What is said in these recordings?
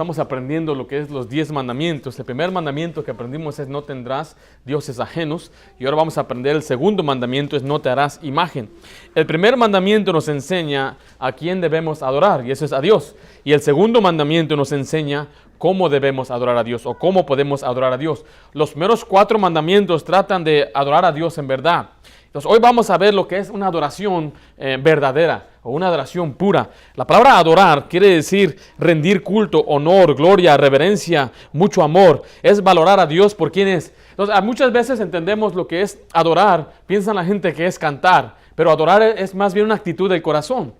Estamos aprendiendo lo que es los 10 mandamientos. El primer mandamiento que aprendimos es no tendrás dioses ajenos. Y ahora vamos a aprender el segundo mandamiento, es no te harás imagen. El primer mandamiento nos enseña a quién debemos adorar, y eso es a Dios. Y el segundo mandamiento nos enseña cómo debemos adorar a Dios o cómo podemos adorar a Dios. Los primeros 4 mandamientos tratan de adorar a Dios en verdad. Entonces, hoy vamos a ver lo que es una adoración verdadera o una adoración pura. La palabra adorar quiere decir rendir culto, honor, gloria, reverencia, mucho amor. Es valorar a Dios por quien es. Entonces, muchas veces entendemos lo que es adorar. Piensa la gente que es cantar, pero adorar es más bien una actitud del corazón.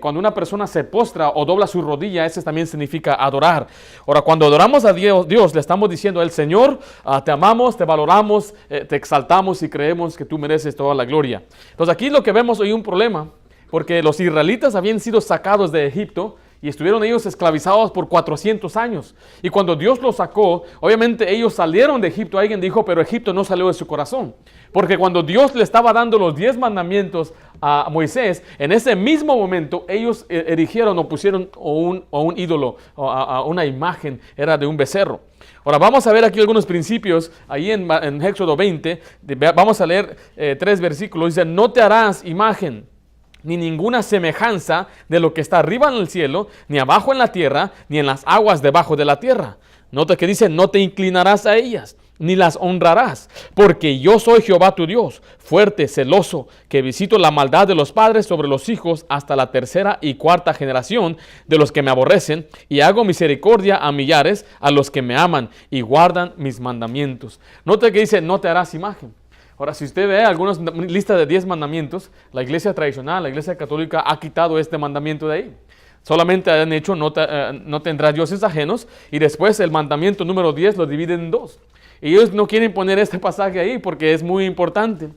Cuando una persona se postra o dobla su rodilla, eso también significa adorar. Ahora, cuando adoramos a Dios, le estamos diciendo al Señor, te amamos, te valoramos, te exaltamos y creemos que tú mereces toda la gloria. Entonces aquí lo que vemos hoy es un problema, porque los israelitas habían sido sacados de Egipto y estuvieron ellos esclavizados por 400 años. Y cuando Dios los sacó, obviamente ellos salieron de Egipto. Alguien dijo, pero Egipto no salió de su corazón. Porque cuando Dios le estaba dando los 10 mandamientos a Moisés, en ese mismo momento ellos erigieron o pusieron un ídolo, a una imagen, era de un becerro. Ahora vamos a ver aquí algunos principios, ahí en Éxodo 20, vamos a leer 3 versículos, dice, no te harás imagen, ni ninguna semejanza de lo que está arriba en el cielo, ni abajo en la tierra, ni en las aguas debajo de la tierra. Nota que dice, no te inclinarás a ellas, ni las honrarás, porque yo soy Jehová tu Dios, fuerte, celoso, que visito la maldad de los padres sobre los hijos hasta la 3ª y 4ª generación de los que me aborrecen, y hago misericordia a millares, a los que me aman y guardan mis mandamientos. Nota que dice, no te harás imagen. Ahora, si usted ve algunas listas de 10 mandamientos, la iglesia tradicional, la iglesia católica ha quitado este mandamiento de ahí. Solamente han hecho no tendrás dioses ajenos, y después el mandamiento número 10 lo dividen en 2. Y ellos no quieren poner este pasaje ahí porque es muy importante.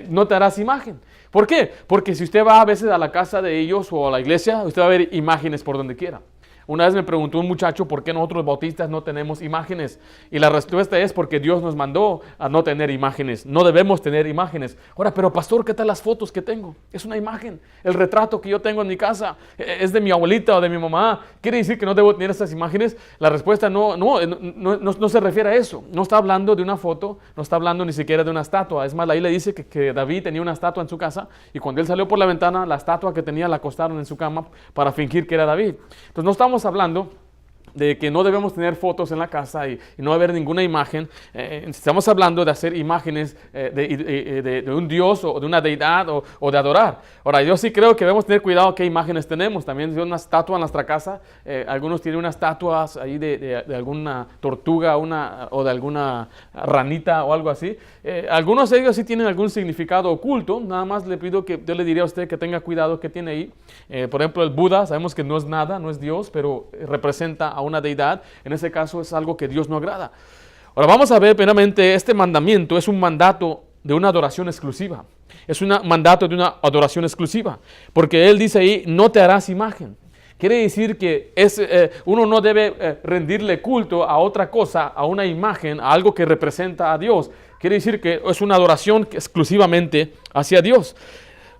No te harás imagen. ¿Por qué? Porque si usted va a veces a la casa de ellos o a la iglesia, usted va a ver imágenes por donde quiera. Una vez me preguntó un muchacho por qué nosotros bautistas no tenemos imágenes. Y la respuesta es porque Dios nos mandó a no tener imágenes. No debemos tener imágenes. Ahora, pero pastor, ¿qué tal las fotos que tengo? Es una imagen. El retrato que yo tengo en mi casa es de mi abuelita o de mi mamá. ¿Quiere decir que no debo tener esas imágenes? La respuesta no se refiere a eso. No está hablando de una foto, no está hablando ni siquiera de una estatua. Es más, ahí le dice que David tenía una estatua en su casa y cuando él salió por la ventana, la estatua que tenía la acostaron en su cama para fingir que era David. Entonces no estamos hablando de que no debemos tener fotos en la casa y no haber ninguna imagen. Estamos hablando de hacer imágenes de un Dios o de una deidad o de adorar. Ahora, yo sí creo que debemos tener cuidado qué imágenes tenemos. También hay una estatua en nuestra casa. Algunos tienen unas estatuas ahí de alguna tortuga o de alguna ranita o algo así. Algunos de ellos sí tienen algún significado oculto. Nada más le pido que yo le diría a usted que tenga cuidado que tiene ahí. Por ejemplo, el Buda, sabemos que no es nada, no es Dios, pero representa a una deidad. En ese caso es algo que Dios no agrada. Ahora vamos a ver primeramente, este mandamiento es un mandato de una adoración exclusiva. Es un mandato de una adoración exclusiva. Porque Él dice ahí, no te harás imagen. Quiere decir que uno no debe rendirle culto a otra cosa, a una imagen, a algo que representa a Dios. Quiere decir que es una adoración exclusivamente hacia Dios.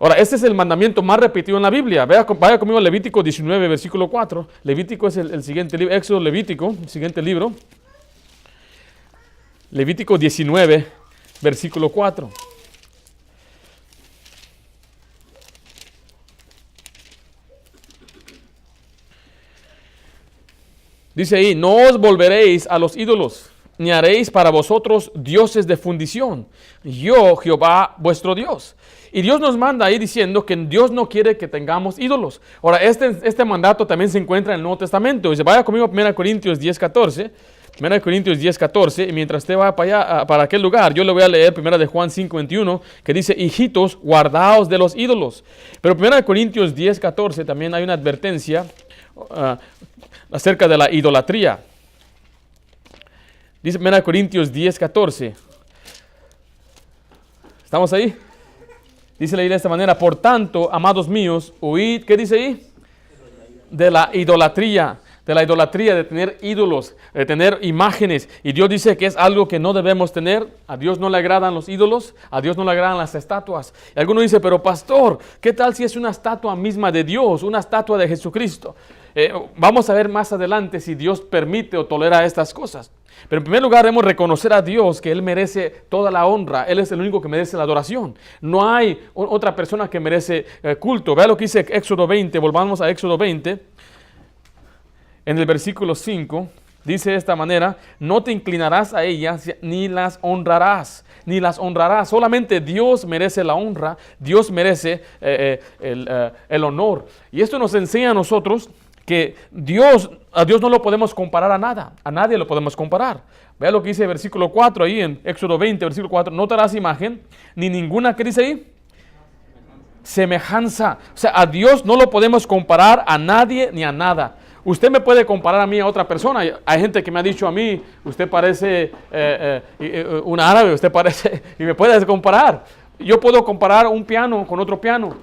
Ahora, este es el mandamiento más repetido en la Biblia. Vaya conmigo a Levítico 19, versículo 4. Levítico es el siguiente libro, Éxodo, Levítico, el siguiente libro. Levítico 19, versículo 4. Dice ahí, no os volveréis a los ídolos, ni haréis para vosotros dioses de fundición. Yo, Jehová, vuestro Dios. Y Dios nos manda ahí diciendo que Dios no quiere que tengamos ídolos. Ahora, este mandato también se encuentra en el Nuevo Testamento. Dice, vaya conmigo a 1 Corintios 10, 14. 1 Corintios 10, 14. Y mientras usted va para allá, para aquel lugar, yo le voy a leer 1 de Juan 5, 21, que dice, hijitos, guardaos de los ídolos. Pero 1 Corintios 10, 14 también hay una advertencia acerca de la idolatría. Dice 1 Corintios 10, 14. ¿Estamos ahí? Dice la Biblia de esta manera, por tanto, amados míos, oíd, ¿qué dice ahí? De la idolatría. de la idolatría, de tener ídolos, de tener imágenes. Y Dios dice que es algo que no debemos tener. A Dios no le agradan los ídolos, a Dios no le agradan las estatuas. Y alguno dice, pero pastor, ¿qué tal si es una estatua misma de Dios, una estatua de Jesucristo? Vamos a ver más adelante si Dios permite o tolera estas cosas. Pero en primer lugar debemos reconocer a Dios que Él merece toda la honra. Él es el único que merece la adoración. No hay otra persona que merece culto. Vea lo que dice Éxodo 20, volvamos a Éxodo 20. En el versículo 5 dice de esta manera, no te inclinarás a ellas ni las honrarás, ni las honrarás. Solamente Dios merece la honra, Dios merece el honor. Y esto nos enseña a nosotros que a Dios no lo podemos comparar a nada, a nadie lo podemos comparar. Vea lo que dice el versículo 4 ahí en Éxodo 20, versículo 4, no te harás imagen, ni ninguna, ¿qué dice ahí? Semejanza. O sea, a Dios no lo podemos comparar a nadie ni a nada. Usted me puede comparar a mí a otra persona. Hay gente que me ha dicho a mí, usted parece un árabe, usted parece, y me puede comparar. Yo puedo comparar un piano con otro piano,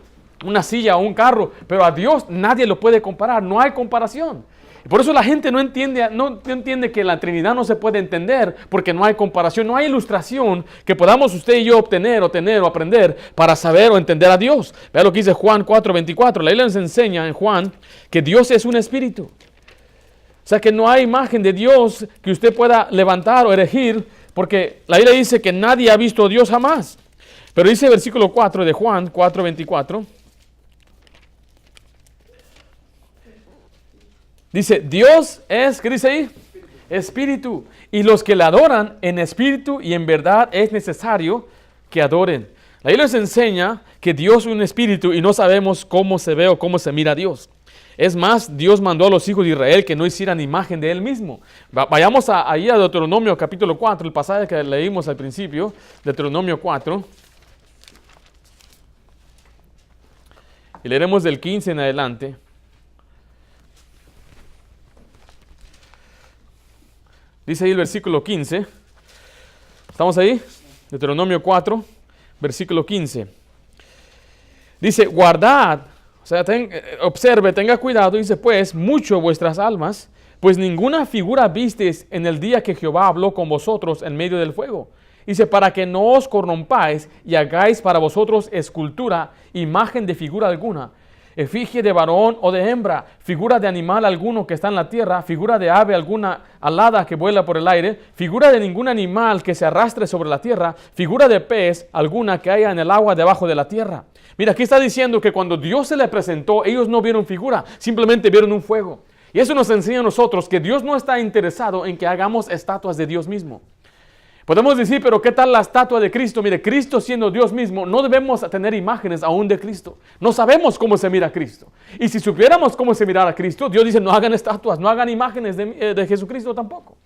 una silla o un carro, pero a Dios nadie lo puede comparar, no hay comparación. Por eso la gente no entiende que la Trinidad no se puede entender, porque no hay comparación, no hay ilustración que podamos usted y yo obtener o tener o aprender para saber o entender a Dios. Vea lo que dice Juan 4:24. La Biblia nos enseña en Juan que Dios es un espíritu. O sea que no hay imagen de Dios que usted pueda levantar o erigir, porque la Biblia dice que nadie ha visto a Dios jamás. Pero dice el versículo 4 de Juan 4:24. Dice, Dios es, ¿qué dice ahí? Espíritu. Y los que le adoran en espíritu y en verdad es necesario que adoren. La Biblia nos enseña que Dios es un espíritu y no sabemos cómo se ve o cómo se mira a Dios. Es más, Dios mandó a los hijos de Israel que no hicieran imagen de Él mismo. Vayamos ahí a Deuteronomio capítulo 4, el pasaje que leímos al principio, Deuteronomio 4. Y leeremos del 15 en adelante. Dice ahí el versículo 15. ¿Estamos ahí? Deuteronomio 4, versículo 15. Dice, guardad, o sea, observe, tenga cuidado, dice, pues, mucho vuestras almas, pues ninguna figura visteis en el día que Jehová habló con vosotros en medio del fuego. Dice, para que no os corrompáis y hagáis para vosotros escultura, imagen de figura alguna, efigie de varón o de hembra, figura de animal alguno que está en la tierra, figura de ave alguna alada que vuela por el aire, figura de ningún animal que se arrastre sobre la tierra, figura de pez alguna que haya en el agua debajo de la tierra. Mira, aquí está diciendo que cuando Dios se le presentó, ellos no vieron figura, simplemente vieron un fuego. Y eso nos enseña a nosotros que Dios no está interesado en que hagamos estatuas de Dios mismo. Podemos decir, pero ¿qué tal la estatua de Cristo? Mire, Cristo siendo Dios mismo, no debemos tener imágenes aún de Cristo. No sabemos cómo se mira a Cristo. Y si supiéramos cómo se mirara a Cristo, Dios dice, no hagan estatuas, no hagan imágenes de Jesucristo tampoco.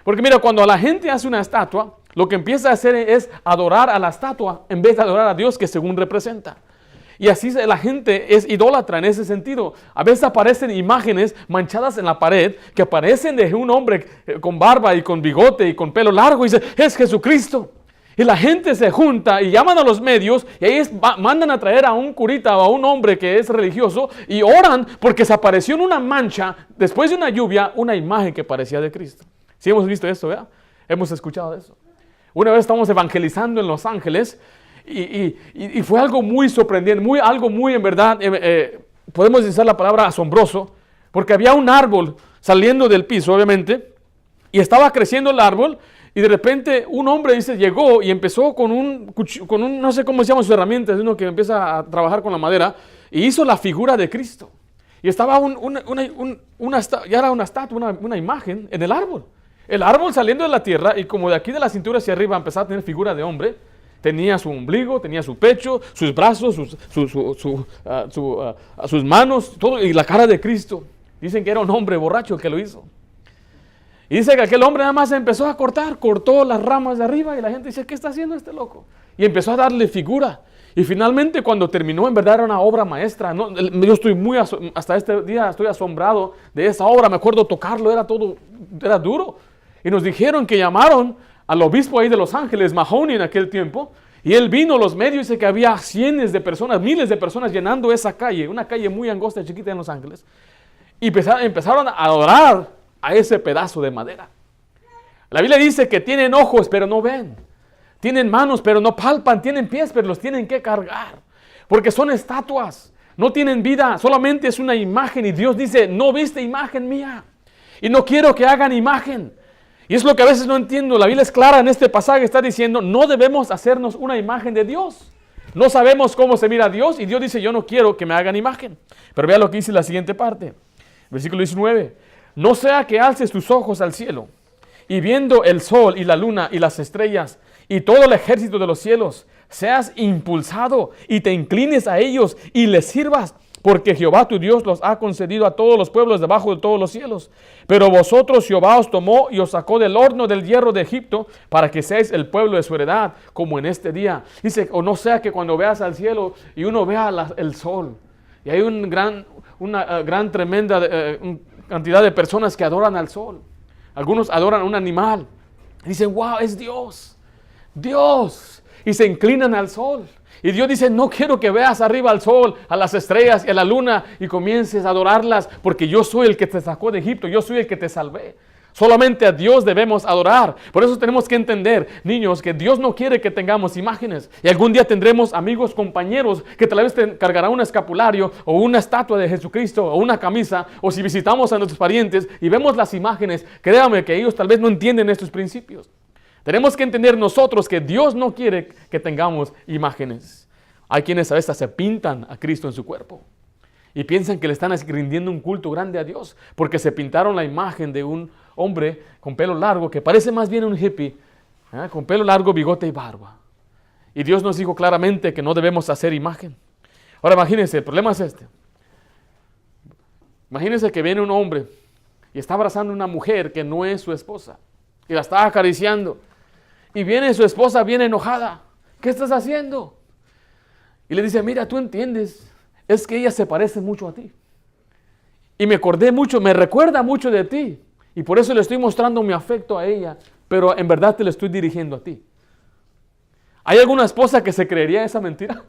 Porque mira, cuando la gente hace una estatua, lo que empieza a hacer es adorar a la estatua en vez de adorar a Dios que según representa. Y así la gente es idólatra en ese sentido. A veces aparecen imágenes manchadas en la pared que aparecen de un hombre con barba y con bigote y con pelo largo y dice, es Jesucristo. Y la gente se junta y llaman a los medios y ahí mandan a traer a un curita o a un hombre que es religioso y oran porque se apareció en una mancha, después de una lluvia, una imagen que parecía de Cristo. Sí hemos visto eso, ¿verdad? Hemos escuchado eso. Una vez estamos evangelizando en Los Ángeles. Y fue algo muy sorprendente, algo muy en verdad, podemos usar la palabra asombroso, porque había un árbol saliendo del piso, obviamente, y estaba creciendo el árbol, y de repente un hombre llegó y empezó con un, no sé cómo se llaman sus herramientas, uno que empieza a trabajar con la madera, y hizo la figura de Cristo. Y estaba ya era una estatua, una imagen en el árbol. El árbol saliendo de la tierra, y como de aquí de la cintura hacia arriba empezaba a tener figura de hombre. Tenía su ombligo, tenía su pecho, sus brazos, sus manos, todo, y la cara de Cristo. Dicen que era un hombre borracho el que lo hizo. Y dice que aquel hombre nada más empezó a cortó las ramas de arriba y la gente dice, ¿qué está haciendo este loco? Y empezó a darle figura. Y finalmente cuando terminó, en verdad era una obra maestra. ¿No? Yo estoy hasta este día estoy asombrado de esa obra. Me acuerdo tocarlo, era duro. Y nos dijeron que llamaron al obispo ahí de Los Ángeles, Mahoney en aquel tiempo, y él vino a los medios y dice que había cientos de personas, miles de personas llenando esa calle, una calle muy angosta y chiquita en Los Ángeles. Y empezaron a adorar a ese pedazo de madera. La Biblia dice que tienen ojos pero no ven. Tienen manos pero no palpan. Tienen pies pero los tienen que cargar. Porque son estatuas. No tienen vida. Solamente es una imagen. Y Dios dice, no viste imagen mía. Y no quiero que hagan imagen. Y es lo que a veces no entiendo. La Biblia es clara en este pasaje. Está diciendo, no debemos hacernos una imagen de Dios. No sabemos cómo se mira a Dios. Y Dios dice, yo no quiero que me hagan imagen. Pero vea lo que dice la siguiente parte. Versículo 19. No sea que alces tus ojos al cielo, y viendo el sol y la luna y las estrellas y todo el ejército de los cielos, seas impulsado y te inclines a ellos y les sirvas, porque Jehová tu Dios los ha concedido a todos los pueblos debajo de todos los cielos. Pero vosotros Jehová os tomó y os sacó del horno del hierro de Egipto, para que seáis el pueblo de su heredad, como en este día. Dice, o no sea que cuando veas al cielo y uno vea el sol, y hay una gran tremenda cantidad de personas que adoran al sol. Algunos adoran a un animal. Dicen, wow, es Dios. Dios. Y se inclinan al sol. Y Dios dice, no quiero que veas arriba al sol, a las estrellas y a la luna y comiences a adorarlas, porque yo soy el que te sacó de Egipto, yo soy el que te salvé. Solamente a Dios debemos adorar. Por eso tenemos que entender, niños, que Dios no quiere que tengamos imágenes. Y algún día tendremos amigos, compañeros, que tal vez te cargarán un escapulario o una estatua de Jesucristo o una camisa. O si visitamos a nuestros parientes y vemos las imágenes, créame que ellos tal vez no entienden estos principios. Tenemos que entender nosotros que Dios no quiere que tengamos imágenes. Hay quienes a veces se pintan a Cristo en su cuerpo y piensan que le están rindiendo un culto grande a Dios porque se pintaron la imagen de un hombre con pelo largo que parece más bien un hippie, con pelo largo, bigote y barba. Y Dios nos dijo claramente que no debemos hacer imagen. Ahora imagínense, el problema es este. Imagínense que viene un hombre y está abrazando a una mujer que no es su esposa y la está acariciando. Y viene su esposa bien enojada. ¿Qué estás haciendo? Y le dice, mira, tú entiendes, es que ella se parece mucho a ti. Y me acordé mucho, me recuerda mucho de ti. Y por eso le estoy mostrando mi afecto a ella, pero en verdad te lo estoy dirigiendo a ti. ¿Hay alguna esposa que se creería esa mentira?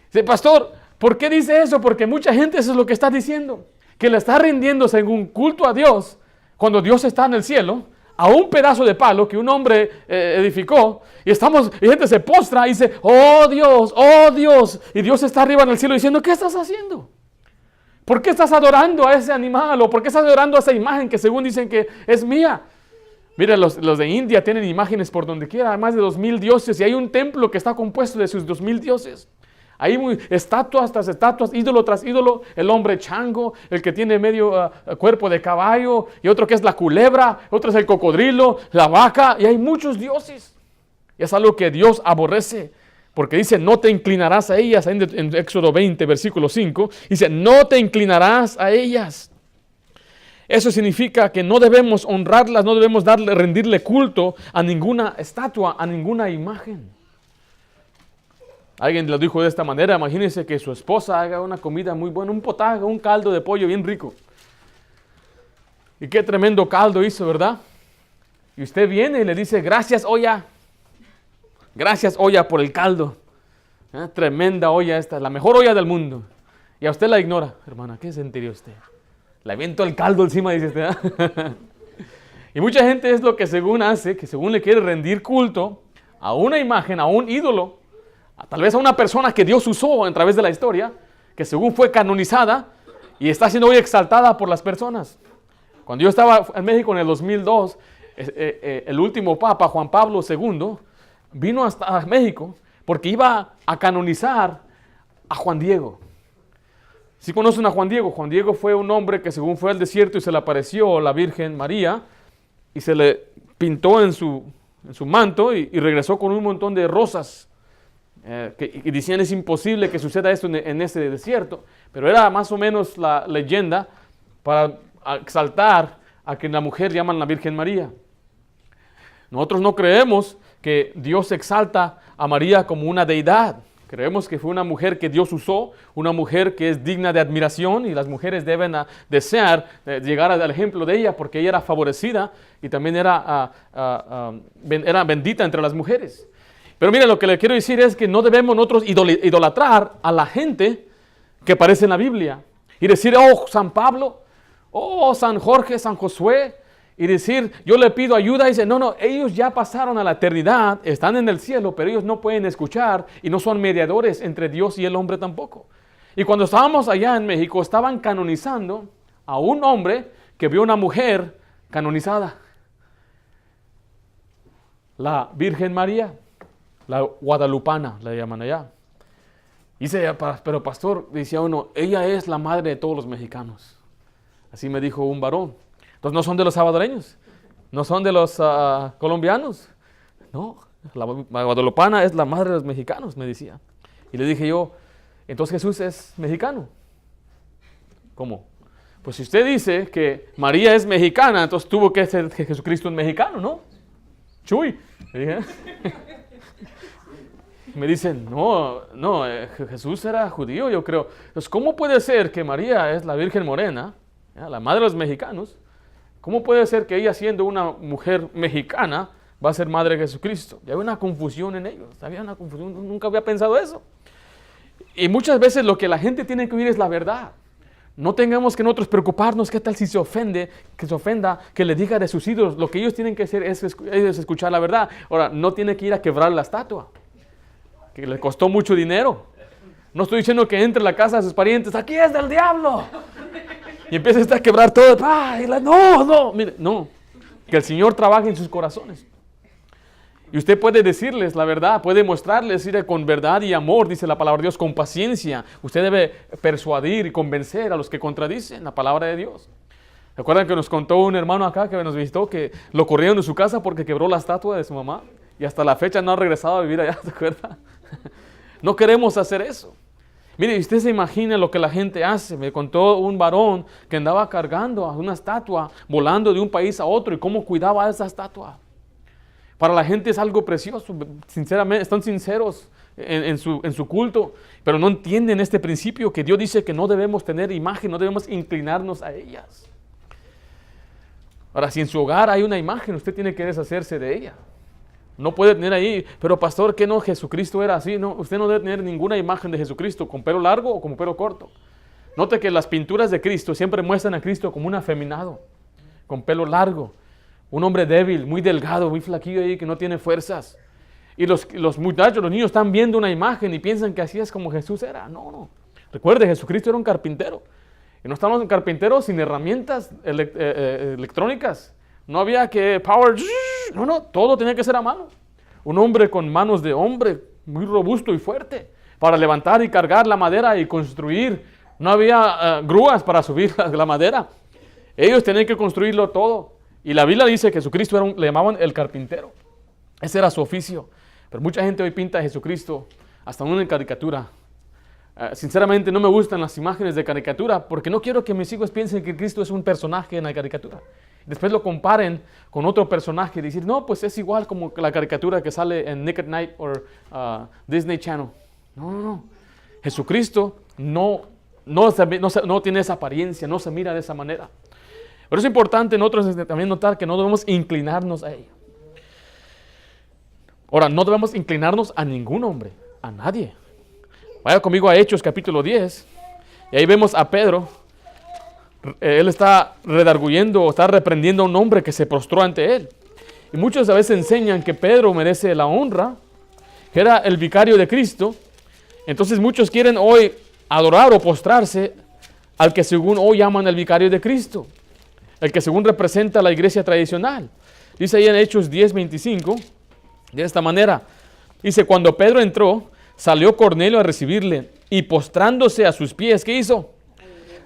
Dice, pastor, ¿por qué dice eso? Porque mucha gente eso es lo que está diciendo. Que le está rindiéndose en un culto a Dios, cuando Dios está en el cielo, a un pedazo de palo que un hombre edificó, y gente se postra y dice, oh Dios, y Dios está arriba en el cielo diciendo, ¿qué estás haciendo? ¿Por qué estás adorando a ese animal? ¿O por qué estás adorando a esa imagen que según dicen que es mía? Mira, los de India tienen imágenes por donde quiera, hay más de 2000 dioses, y hay un templo que está compuesto de sus 2000 dioses. Hay estatuas tras estatuas, ídolo tras ídolo, el hombre chango, el que tiene medio cuerpo de caballo, y otro que es la culebra, otro es el cocodrilo, la vaca, y hay muchos dioses. Y es algo que Dios aborrece, porque dice, no te inclinarás a ellas, en Éxodo 20, versículo 5, dice, no te inclinarás a ellas. Eso significa que no debemos honrarlas, no debemos rendirle culto a ninguna estatua, a ninguna imagen. Alguien lo dijo de esta manera, imagínense que su esposa haga una comida muy buena, un potaje, un caldo de pollo bien rico. Y qué tremendo caldo hizo, ¿verdad? Y usted viene y le dice, gracias olla por el caldo. Tremenda olla esta, la mejor olla del mundo. Y a usted la ignora. Hermana, ¿qué sentiría usted? Le aviento el caldo encima, dice usted. Y mucha gente es lo que según hace, que según le quiere rendir culto a una imagen, a un ídolo, tal vez a una persona que Dios usó a través de la historia, que según fue canonizada y está siendo hoy exaltada por las personas. Cuando yo estaba en México en el 2002, el último papa, Juan Pablo II, vino hasta México porque iba a canonizar a Juan Diego. ¿Sí conocen a Juan Diego? Juan Diego fue un hombre que según fue al desierto y se le apareció la Virgen María y se le pintó en su manto y regresó con un montón de rosas. Y decían es imposible que suceda esto en ese desierto, pero era más o menos la leyenda para exaltar a que la mujer llaman la Virgen María. Nosotros no creemos que Dios exalta a María como una deidad. Creemos que fue una mujer que Dios usó, una mujer que es digna de admiración y las mujeres deben desear llegar al ejemplo de ella porque ella era favorecida y también era bendita entre las mujeres. Pero mira, lo que le quiero decir es que no debemos nosotros idolatrar a la gente que aparece en la Biblia. Y decir, oh, San Pablo, oh, San Jorge, San Josué, y decir, yo le pido ayuda, y dice, no, ellos ya pasaron a la eternidad, están en el cielo, pero ellos no pueden escuchar y no son mediadores entre Dios y el hombre tampoco. Y cuando estábamos allá en México, estaban canonizando a un hombre que vio una mujer canonizada. La Virgen María, la guadalupana, la llaman allá. Dice, pero pastor, decía uno, ella es la madre de todos los mexicanos. Así me dijo un varón. Entonces no son de los salvadoreños, no son de los colombianos. No, la guadalupana es la madre de los mexicanos, me decía. Y le dije yo, entonces Jesús es mexicano. ¿Cómo? Pues si usted dice que María es mexicana, entonces tuvo que ser que Jesucristo es mexicano, ¿no? Chuy. Me dicen, no, Jesús era judío, yo creo. Entonces, ¿cómo puede ser que María es la Virgen Morena, la madre de los mexicanos? ¿Cómo puede ser que ella, siendo una mujer mexicana, va a ser madre de Jesucristo? Y había una confusión en ellos, había una confusión, nunca había pensado eso. Y muchas veces lo que la gente tiene que oír es la verdad. No tengamos que nosotros preocuparnos qué tal si se ofenda, que le diga de sus ídolos. Lo que ellos tienen que hacer es escuchar la verdad. Ahora, no tiene que ir a quebrar la estatua, que le costó mucho dinero. No estoy diciendo que entre a la casa de sus parientes, aquí es del diablo, y empieza a quebrar todo. Mire, no, que el Señor trabaje en sus corazones. Y usted puede decirles la verdad, puede mostrarles con verdad y amor, dice la palabra de Dios, con paciencia. Usted debe persuadir y convencer a los que contradicen la palabra de Dios. ¿Recuerdan que nos contó un hermano acá que nos visitó que lo corrieron de su casa porque quebró la estatua de su mamá? Y hasta la fecha no ha regresado a vivir allá, ¿se acuerda? No queremos hacer eso. Mire, usted se imagina lo que la gente hace. Me contó un varón que andaba cargando a una estatua, volando de un país a otro, y cómo cuidaba a esa estatua. Para la gente es algo precioso, sinceramente, están sinceros en su culto, pero no entienden este principio que Dios dice que no debemos tener imagen, no debemos inclinarnos a ellas. Ahora, si en su hogar hay una imagen, usted tiene que deshacerse de ella. No puede tener ahí, pero pastor, ¿qué no? Jesucristo era así. No, usted no debe tener ninguna imagen de Jesucristo con pelo largo o con pelo corto. Note que las pinturas de Cristo siempre muestran a Cristo como un afeminado, con pelo largo. Un hombre débil, muy delgado, muy flaquillo ahí, que no tiene fuerzas. Y los muchachos, los niños están viendo una imagen y piensan que así es como Jesús era. No. Recuerde, Jesucristo era un carpintero. Y no estábamos en carpinteros sin herramientas electrónicas. No había que power. No, todo tenía que ser a mano. Un hombre con manos de hombre, muy robusto y fuerte, para levantar y cargar la madera y construir. No había grúas para subir la madera. Ellos tenían que construirlo todo. Y la Biblia dice que Jesucristo le llamaban el carpintero. Ese era su oficio. Pero mucha gente hoy pinta a Jesucristo hasta una caricatura. Sinceramente no me gustan las imágenes de caricatura porque no quiero que mis hijos piensen que Cristo es un personaje en la caricatura. Después lo comparen con otro personaje y decir, no, pues es igual como la caricatura que sale en Nick at Night o Disney Channel. No. Jesucristo no tiene esa apariencia, no se mira de esa manera. Pero es importante nosotros también notar que no debemos inclinarnos a ella. Ahora, no debemos inclinarnos a ningún hombre, a nadie. Vaya conmigo a Hechos capítulo 10. Y ahí vemos a Pedro. Él está redarguyendo o está reprendiendo a un hombre que se prostró ante él. Y muchos a veces enseñan que Pedro merece la honra, que era el vicario de Cristo. Entonces muchos quieren hoy adorar o postrarse al que según hoy llaman el vicario de Cristo, el que según representa la iglesia tradicional. Dice ahí en Hechos 10:25, de esta manera. Dice, cuando Pedro entró, salió Cornelio a recibirle y postrándose a sus pies, ¿qué hizo?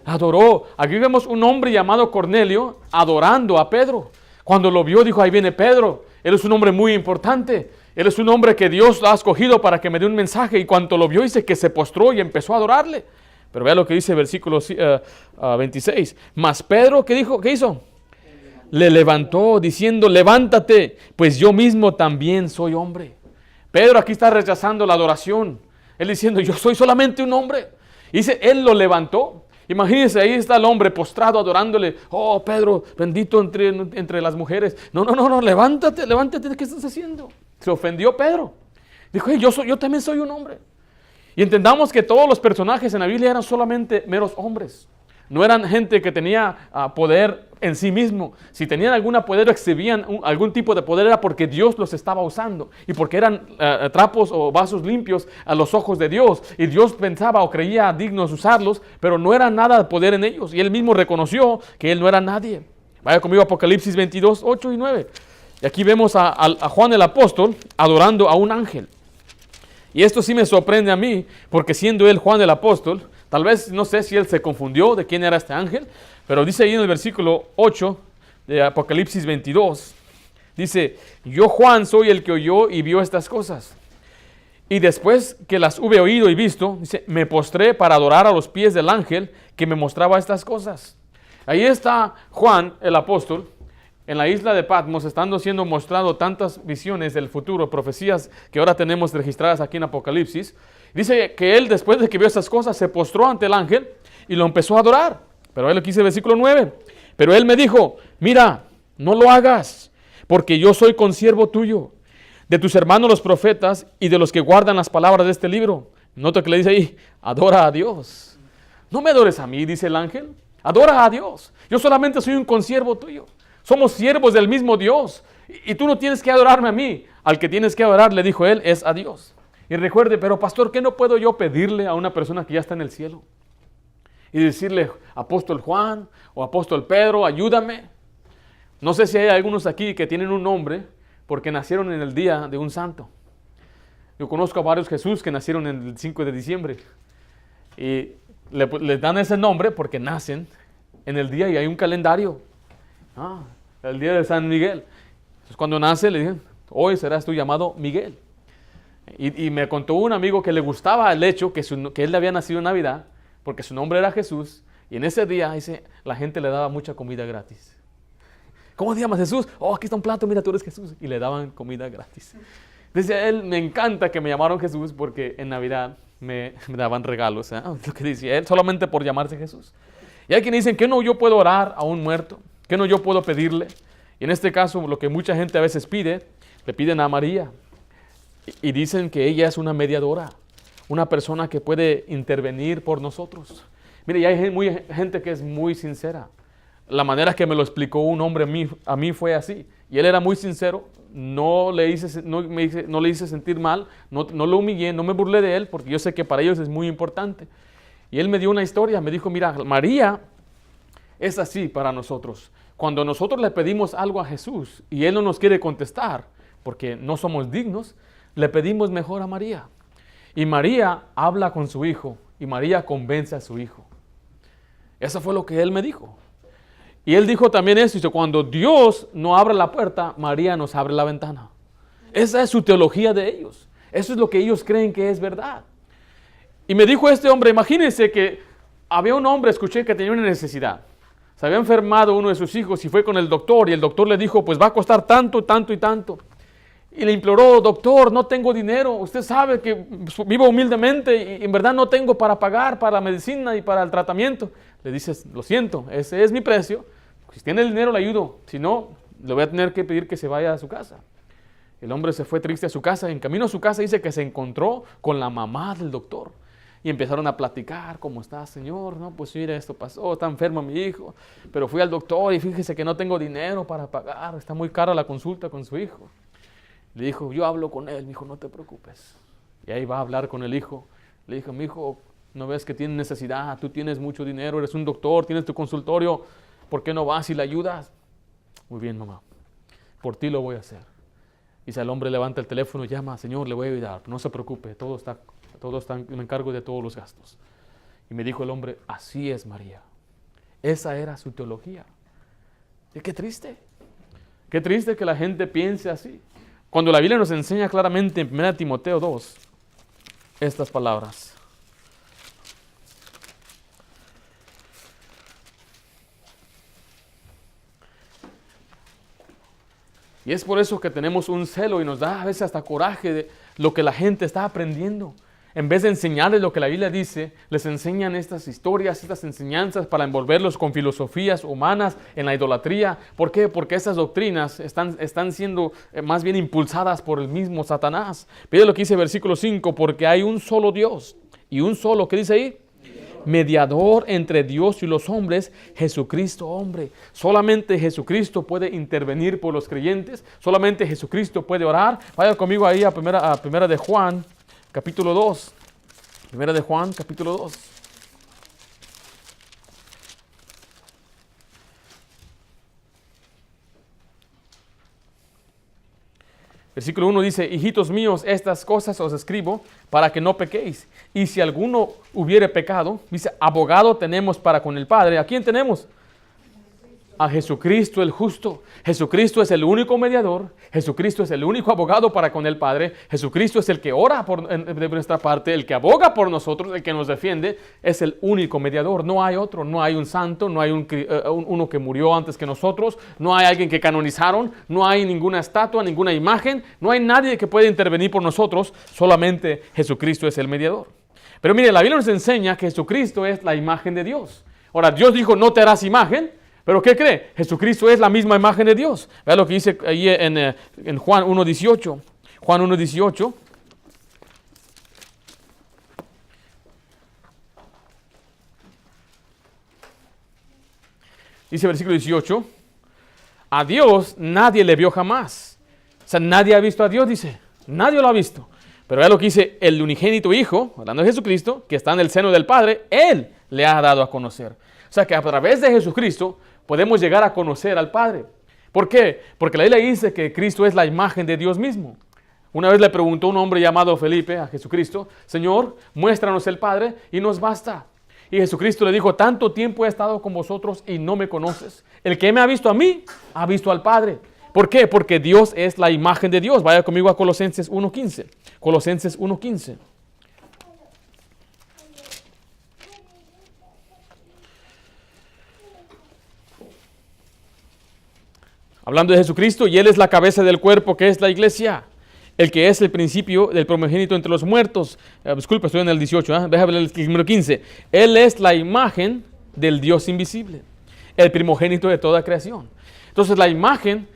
Adoró. Aquí vemos un hombre llamado Cornelio adorando a Pedro. Cuando lo vio, dijo, ahí viene Pedro. Él es un hombre muy importante. Él es un hombre que Dios ha escogido para que me dé un mensaje. Y cuando lo vio, dice que se postró y empezó a adorarle. Pero vea lo que dice el versículo 26. Mas Pedro, ¿qué dijo? ¿Qué hizo? Le levantó diciendo, levántate, pues yo mismo también soy hombre. Pedro aquí está rechazando la adoración. Él diciendo, yo soy solamente un hombre. Y dice, él lo levantó. Imagínense, ahí está el hombre postrado adorándole. Oh, Pedro, bendito entre las mujeres. No, levántate, ¿qué estás haciendo? Se ofendió Pedro. Dijo, hey, yo también soy un hombre. Y entendamos que todos los personajes en la Biblia eran solamente meros hombres. No eran gente que tenía poder en sí mismo. Si tenían algún poder o exhibían algún tipo de poder, era porque Dios los estaba usando. Y porque eran trapos o vasos limpios a los ojos de Dios. Y Dios pensaba o creía dignos usarlos, pero no era nada de poder en ellos. Y Él mismo reconoció que Él no era nadie. Vaya conmigo a Apocalipsis 22, 8 y 9. Y aquí vemos a Juan el apóstol adorando a un ángel. Y esto sí me sorprende a mí, porque siendo él Juan el apóstol, tal vez no sé si él se confundió de quién era este ángel, pero dice ahí en el versículo 8 de Apocalipsis 22, dice, yo Juan soy el que oyó y vio estas cosas. Y después que las hube oído y visto, dice, me postré para adorar a los pies del ángel que me mostraba estas cosas. Ahí está Juan el apóstol, en la isla de Patmos, estando siendo mostrado tantas visiones del futuro, profecías que ahora tenemos registradas aquí en Apocalipsis. Dice que él, después de que vio esas cosas, se postró ante el ángel y lo empezó a adorar. Pero él aquí dice el versículo 9. Pero él me dijo, mira, no lo hagas, porque yo soy consiervo tuyo, de tus hermanos los profetas y de los que guardan las palabras de este libro. Nota que le dice ahí, adora a Dios. No me adores a mí, dice el ángel, adora a Dios. Yo solamente soy un consiervo tuyo. Somos siervos del mismo Dios. Y tú no tienes que adorarme a mí. Al que tienes que adorar, le dijo él, es a Dios. Y recuerde, pero pastor, ¿qué no puedo yo pedirle a una persona que ya está en el cielo? Y decirle, apóstol Juan o apóstol Pedro, ayúdame. No sé si hay algunos aquí que tienen un nombre porque nacieron en el día de un santo. Yo conozco a varios Jesús que nacieron en el 5 de diciembre. Y les dan ese nombre porque nacen en el día y hay un calendario. El día de San Miguel. Entonces, cuando nace, le dicen, hoy serás tú llamado Miguel. Y me contó un amigo que le gustaba el hecho que él había nacido en Navidad, porque su nombre era Jesús, y en ese día, dice, la gente le daba mucha comida gratis. ¿Cómo te llamas, Jesús? Oh, aquí está un plato, mira, tú eres Jesús. Y le daban comida gratis. Dice él, me encanta que me llamaron Jesús, porque en Navidad me daban regalos. Lo que dice él, solamente por llamarse Jesús. Y hay quienes dicen que no, yo puedo orar a un muerto, que no, yo puedo pedirle. Y en este caso, lo que mucha gente a veces pide, le piden a María. Y dicen que ella es una mediadora, una persona que puede intervenir por nosotros. Mire, y hay gente que es muy sincera. La manera que me lo explicó un hombre a mí fue así. Y él era muy sincero, no le hice sentir mal, no lo humillé, no me burlé de él, porque yo sé que para ellos es muy importante. Y él me dio una historia, me dijo, mira, María es así para nosotros. Cuando nosotros le pedimos algo a Jesús y Él no nos quiere contestar porque no somos dignos, le pedimos mejor a María. Y María habla con su hijo y María convence a su hijo. Eso fue lo que Él me dijo. Y Él dijo también eso, dice, cuando Dios no abre la puerta, María nos abre la ventana. Esa es su teología de ellos. Eso es lo que ellos creen que es verdad. Y me dijo este hombre, imagínense que había un hombre, escuché que tenía una necesidad. Se había enfermado uno de sus hijos y fue con el doctor y el doctor le dijo, pues va a costar tanto, tanto y tanto. Y le imploró, doctor, no tengo dinero, usted sabe que vivo humildemente y en verdad no tengo para pagar para la medicina y para el tratamiento. Le dices, lo siento, ese es mi precio, si tiene el dinero le ayudo, si no, le voy a tener que pedir que se vaya a su casa. El hombre se fue triste a su casa, en camino a su casa dice que se encontró con la mamá del doctor. Y empezaron a platicar, ¿cómo está, señor? No, pues mira, esto pasó, está enfermo mi hijo, pero fui al doctor y fíjese que no tengo dinero para pagar, está muy cara la consulta con su hijo. Le dijo, yo hablo con él, mi hijo, no te preocupes. Y ahí va a hablar con el hijo. Le dijo, mi hijo, ¿no ves que tiene necesidad? Tú tienes mucho dinero, eres un doctor, tienes tu consultorio, ¿por qué no vas y le ayudas? Muy bien, mamá, por ti lo voy a hacer. Y si el hombre levanta el teléfono y llama, señor, le voy a ayudar, no se preocupe, todo está, me encargo de todos los gastos. Y me dijo el hombre, así es María. Esa era su teología. Y qué triste que la gente piense así. Cuando la Biblia nos enseña claramente en 1 Timoteo 2, estas palabras. Y es por eso que tenemos un celo y nos da a veces hasta coraje de lo que la gente está aprendiendo. en vez de enseñarles lo que la Biblia dice, les enseñan estas historias, estas enseñanzas para envolverlos con filosofías humanas en la idolatría. ¿Por qué? Porque esas doctrinas están siendo más bien impulsadas por el mismo Satanás. Mira lo que dice el versículo 5, porque hay un solo Dios y un solo, ¿qué dice ahí? Mediador entre Dios y los hombres, Jesucristo hombre. Solamente Jesucristo puede intervenir por los creyentes, solamente Jesucristo puede orar. Vaya conmigo ahí a primera de Juan, capítulo 2. Primera de Juan, capítulo 2. Versículo 1 dice, hijitos míos, estas cosas os escribo para que no pequéis. Y si alguno hubiere pecado, dice, abogado tenemos para con el Padre. ¿A quién tenemos? A Jesucristo el justo. Jesucristo es el único mediador. Jesucristo es el único abogado para con el Padre. Jesucristo es el que ora de nuestra parte, el que aboga por nosotros, el que nos defiende. Es el único mediador. No hay otro. No hay un santo. No hay uno que murió antes que nosotros. No hay alguien que canonizaron. No hay ninguna estatua, ninguna imagen. No hay nadie que pueda intervenir por nosotros. Solamente Jesucristo es el mediador. Pero mire, la Biblia nos enseña que Jesucristo es la imagen de Dios. Ahora, Dios dijo, no te harás imagen. ¿Pero qué cree? Jesucristo es la misma imagen de Dios. Vea lo que dice ahí en Juan 1:18. Juan 1:18. Dice versículo 18. A Dios nadie le vio jamás. O sea, nadie ha visto a Dios, dice. Nadie lo ha visto. Pero vea lo que dice el unigénito Hijo, hablando de Jesucristo, que está en el seno del Padre, Él le ha dado a conocer. O sea que a través de Jesucristo podemos llegar a conocer al Padre. ¿Por qué? Porque la Biblia dice que Cristo es la imagen de Dios mismo. Una vez le preguntó un hombre llamado Felipe a Jesucristo, Señor, muéstranos el Padre y nos basta. Y Jesucristo le dijo, tanto tiempo he estado con vosotros y no me conoces. El que me ha visto a mí, ha visto al Padre. ¿Por qué? Porque Dios es la imagen de Dios. Vaya conmigo a Colosenses 1:15. Colosenses 1:15. Hablando de Jesucristo, y Él es la cabeza del cuerpo, que es la iglesia, el que es el principio del primogénito entre los muertos. Disculpe, estoy en el 18, déjame ver el número 15. Él es la imagen del Dios invisible, el primogénito de toda creación. Entonces, la imagen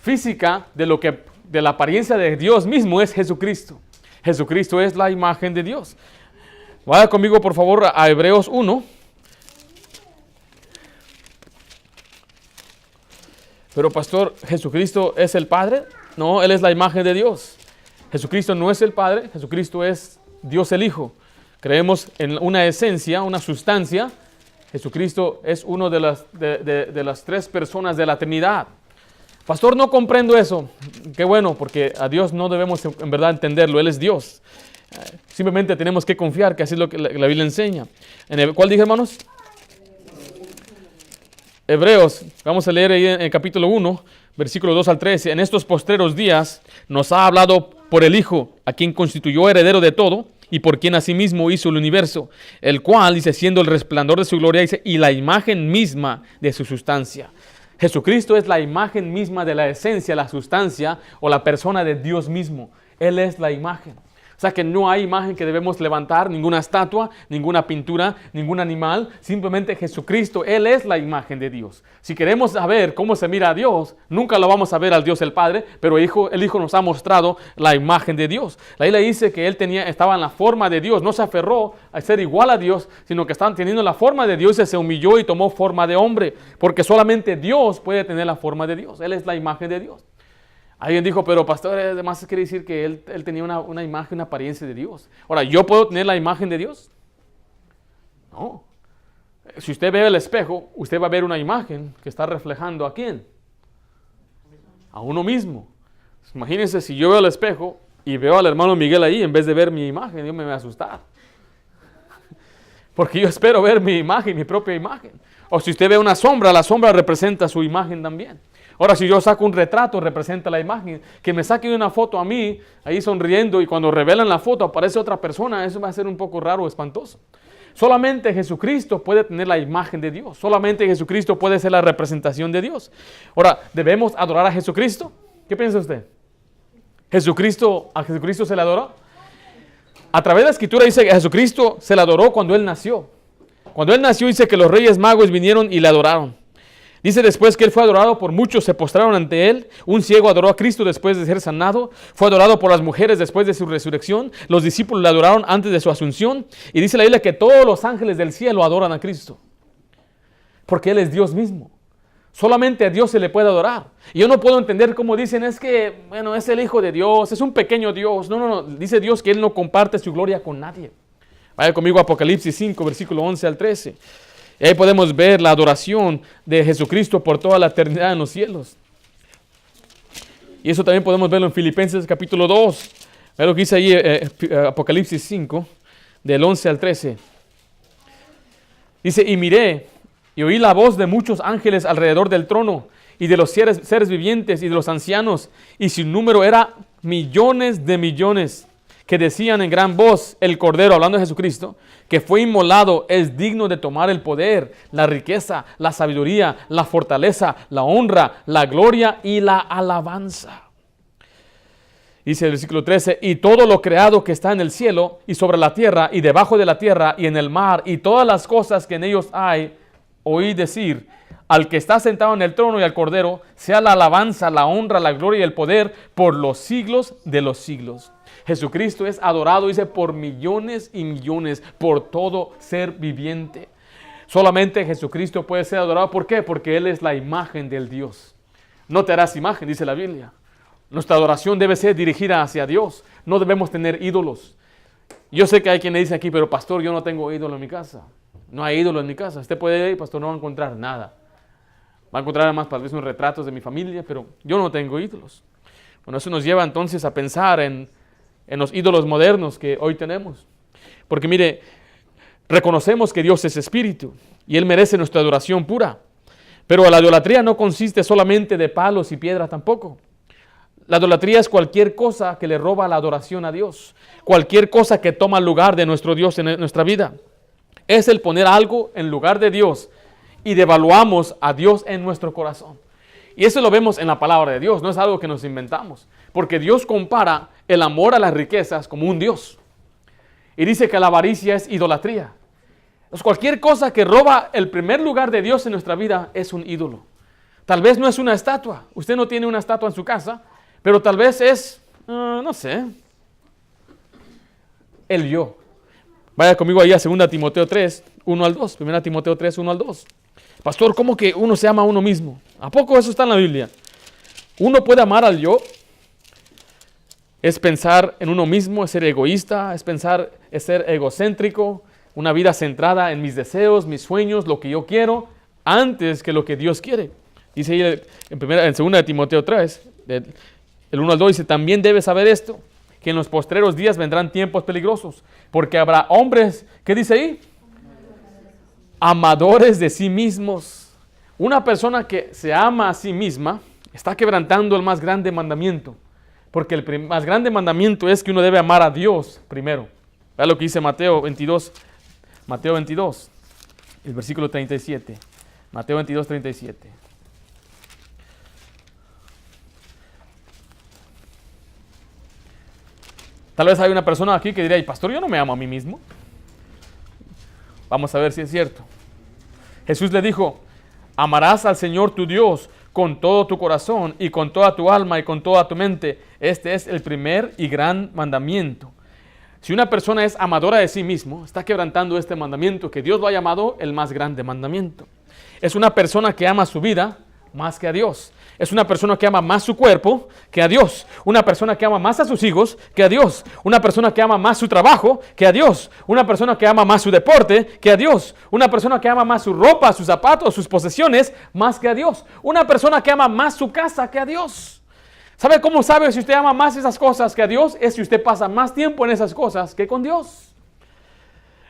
física de la apariencia de Dios mismo es Jesucristo. Jesucristo es la imagen de Dios. Vaya conmigo, por favor, a Hebreos 1. Pero pastor, ¿Jesucristo es el Padre? No, Él es la imagen de Dios. Jesucristo no es el Padre, Jesucristo es Dios el Hijo. Creemos en una esencia, una sustancia. Jesucristo es uno de las tres personas de la Trinidad. Pastor, no comprendo eso. Qué bueno, porque a Dios no debemos en verdad entenderlo. Él es Dios. Simplemente tenemos que confiar que así es lo que la Biblia enseña. ¿Cuál dije, hermanos? Hebreos, vamos a leer ahí en el capítulo 1, versículo 2 al 13. En estos postreros días nos ha hablado por el Hijo, a quien constituyó heredero de todo y por quien asimismo hizo el universo, el cual, dice, siendo el resplandor de su gloria, dice, y la imagen misma de su sustancia. Jesucristo es la imagen misma de la esencia, la sustancia o la persona de Dios mismo. Él es la imagen. O sea que no hay imagen que debemos levantar, ninguna estatua, ninguna pintura, ningún animal. Simplemente Jesucristo, Él es la imagen de Dios. Si queremos saber cómo se mira a Dios, nunca lo vamos a ver al Dios el Padre, pero el Hijo nos ha mostrado la imagen de Dios. La Biblia dice que Él estaba en la forma de Dios, no se aferró a ser igual a Dios, sino que estaba teniendo la forma de Dios y se humilló y tomó forma de hombre, porque solamente Dios puede tener la forma de Dios. Él es la imagen de Dios. Alguien dijo, pero pastor, además quiere decir que él tenía una imagen, una apariencia de Dios. Ahora, ¿yo puedo tener la imagen de Dios? No. Si usted ve el espejo, usted va a ver una imagen que está reflejando ¿a quién? A uno mismo. Imagínense si yo veo el espejo y veo al hermano Miguel ahí, en vez de ver mi imagen, yo me voy a asustar. Porque yo espero ver mi imagen, mi propia imagen. O si usted ve una sombra, la sombra representa su imagen también. Ahora, si yo saco un retrato, representa la imagen. Que me saquen una foto a mí, ahí sonriendo, y cuando revelan la foto aparece otra persona, eso va a ser un poco raro o espantoso. Solamente Jesucristo puede tener la imagen de Dios. Solamente Jesucristo puede ser la representación de Dios. Ahora, ¿debemos adorar a Jesucristo? ¿Qué piensa usted? ¿A Jesucristo se le adora? A través de la Escritura dice que a Jesucristo se le adoró cuando Él nació. Cuando Él nació dice que los reyes magos vinieron y le adoraron. Dice después que Él fue adorado por muchos, se postraron ante Él. Un ciego adoró a Cristo después de ser sanado. Fue adorado por las mujeres después de su resurrección. Los discípulos le adoraron antes de su asunción. Y dice la Biblia que todos los ángeles del cielo adoran a Cristo. Porque Él es Dios mismo. Solamente a Dios se le puede adorar. Y yo no puedo entender cómo dicen, es que, bueno, es el Hijo de Dios, es un pequeño Dios. No. Dice Dios que Él no comparte su gloria con nadie. Vaya conmigo a Apocalipsis 5, versículo 11 al 13. Y ahí podemos ver la adoración de Jesucristo por toda la eternidad en los cielos. Y eso también podemos verlo en Filipenses capítulo 2. Ve lo que dice ahí Apocalipsis 5, del 11 al 13. Dice, y miré y oí la voz de muchos ángeles alrededor del trono, y de los seres vivientes y de los ancianos, y su número era millones de millones, que decían en gran voz, el Cordero, hablando de Jesucristo, que fue inmolado, es digno de tomar el poder, la riqueza, la sabiduría, la fortaleza, la honra, la gloria y la alabanza. Dice el versículo 13, y todo lo creado que está en el cielo y sobre la tierra y debajo de la tierra y en el mar y todas las cosas que en ellos hay, oí decir, al que está sentado en el trono y al Cordero, sea la alabanza, la honra, la gloria y el poder por los siglos de los siglos. Jesucristo es adorado, dice, por millones y millones, por todo ser viviente. Solamente Jesucristo puede ser adorado. ¿Por qué? Porque Él es la imagen del Dios. No te harás imagen, dice la Biblia. Nuestra adoración debe ser dirigida hacia Dios. No debemos tener ídolos. Yo sé que hay quien le dice aquí, pero pastor, yo no tengo ídolo en mi casa. No hay ídolo en mi casa. Usted puede ir, pastor, no va a encontrar nada. Va a encontrar además tal vez unos retratos de mi familia, pero yo no tengo ídolos. Bueno, eso nos lleva entonces a pensar en los ídolos modernos que hoy tenemos. Porque mire, reconocemos que Dios es espíritu y Él merece nuestra adoración pura. Pero la idolatría no consiste solamente de palos y piedras tampoco. La idolatría es cualquier cosa que le roba la adoración a Dios. Cualquier cosa que toma el lugar de nuestro Dios en nuestra vida. Es el poner algo en lugar de Dios y devaluamos a Dios en nuestro corazón. Y eso lo vemos en la palabra de Dios, no es algo que nos inventamos. Porque Dios compara el amor a las riquezas como un Dios. Y dice que la avaricia es idolatría. Entonces, cualquier cosa que roba el primer lugar de Dios en nuestra vida es un ídolo. Tal vez no es una estatua. Usted no tiene una estatua en su casa, pero tal vez es, no sé, el yo. Vaya conmigo ahí a 2 Timoteo 3, 1 al 2. 1 Timoteo 3, 1 al 2. Pastor, ¿cómo que uno se ama a uno mismo? ¿A poco eso está en la Biblia? ¿Uno puede amar al yo? Es pensar en uno mismo, es ser egoísta, es ser egocéntrico, una vida centrada en mis deseos, mis sueños, lo que yo quiero, antes que lo que Dios quiere. Dice ahí en 2 Timoteo 3, el 1 al 2, dice, también debes saber esto, que en los postreros días vendrán tiempos peligrosos, porque habrá hombres, ¿qué dice ahí? Amadores de sí mismos. Una persona que se ama a sí misma está quebrantando el más grande mandamiento. Porque el más grande mandamiento es que uno debe amar a Dios primero. Vea lo que dice Mateo 22, el versículo 37. Mateo 22, 37. Tal vez hay una persona aquí que diría, pastor, yo no me amo a mí mismo. Vamos a ver si es cierto. Jesús le dijo, amarás al Señor tu Dios con todo tu corazón y con toda tu alma y con toda tu mente. Este es el primer y gran mandamiento. Si una persona es amadora de sí mismo, está quebrantando este mandamiento que Dios lo ha llamado el más grande mandamiento. Es una persona que ama su vida más que a Dios. Es una persona que ama más su cuerpo que a Dios. Una persona que ama más a sus hijos que a Dios. Una persona que ama más su trabajo que a Dios. Una persona que ama más su deporte que a Dios. Una persona que ama más su ropa, sus zapatos, sus posesiones más que a Dios. Una persona que ama más su casa que a Dios. ¿Sabe cómo sabe si usted ama más esas cosas que a Dios? Es si usted pasa más tiempo en esas cosas que con Dios.